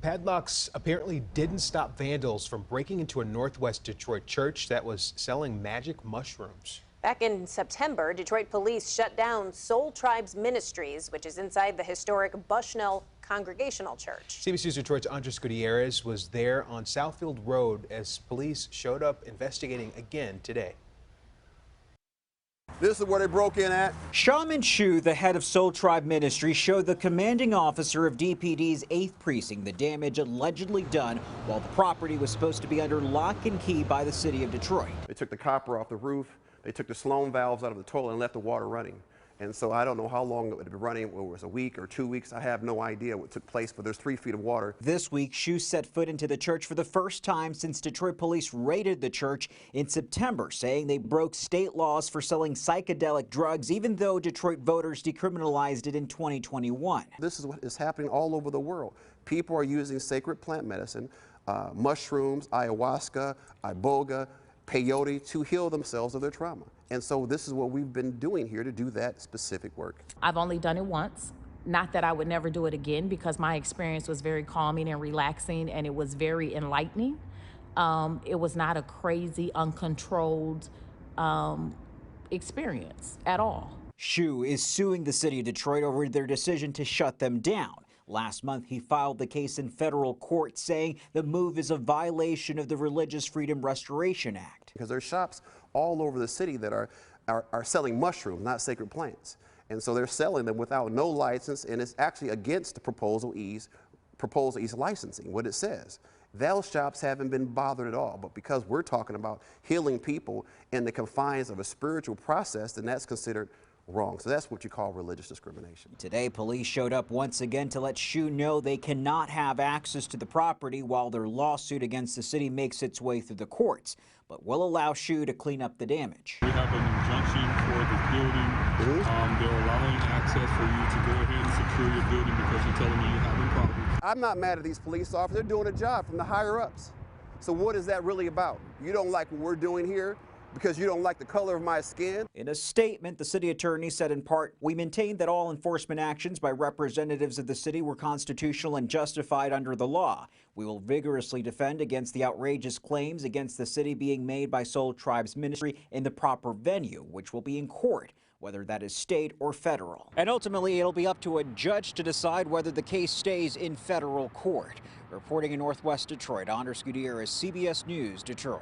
Padlocks apparently didn't stop vandals from breaking into a Northwest Detroit church that was selling magic mushrooms. Back in September, Detroit police shut down Soul Tribes Ministries, which is inside the historic Bushnell Congregational Church. CBC's Detroit's Andres Gutierrez was there on Southfield Road as police showed up investigating again today. This is where they broke in at. Shaman Chu, the head of Soul Tribe Ministry, showed the commanding officer of DPD's 8th Precinct the damage allegedly done while the property was supposed to be under lock and key by the city of Detroit. They took the copper off the roof, they took the Sloan valves out of the toilet and left the water running. And so I don't know how long it would be running, whether it was a week or 2 weeks. I have no idea what took place, but there's 3 feet of water. This week, Chu set foot into the church for the first time since Detroit police raided the church in September, saying they broke state laws for selling psychedelic drugs, even though Detroit voters decriminalized it in 2021. This is what is happening all over the world. People are using sacred plant medicine, mushrooms, ayahuasca, iboga, peyote to heal themselves of their trauma. And so this is what we've been doing here to do that specific work. I've only done it once. Not that I would never do it again, because my experience was very calming and relaxing, and it was very enlightening. It was not a crazy, uncontrolled experience at all. Chu is suing the city of Detroit over their decision to shut them down. Last month, he filed the case in federal court, saying the move is a violation of the Religious Freedom Restoration Act. Because there are shops all over the city that are selling mushrooms, not sacred plants. And so they're selling them without no license, and it's actually against the Proposal E's licensing, what it says. Those shops haven't been bothered at all, but because we're talking about healing people in the confines of a spiritual process, then that's considered wrong. So that's what you call religious discrimination. Today, police showed up once again to let Chu know they cannot have access to the property while their lawsuit against the city makes its way through the courts, but will allow Chu to clean up the damage. We have an injunction for this building. They're allowing access for you to go ahead and secure your building because you're telling me you're having problems. I'm not mad at these police officers. They're doing a job from the higher ups. So what is that really about? You don't like what we're doing here because you don't like the color of my skin? In a statement, the city attorney said in part, "We maintain that all enforcement actions by representatives of the city were constitutional and justified under the law. We will vigorously defend against the outrageous claims against the city being made by Soul Tribes Ministry in the proper venue, which will be in court, whether that is state or federal. And ultimately, it'll be up to a judge to decide whether the case stays in federal court." Reporting in Northwest Detroit, Andres Gutierrez, CBS News, Detroit.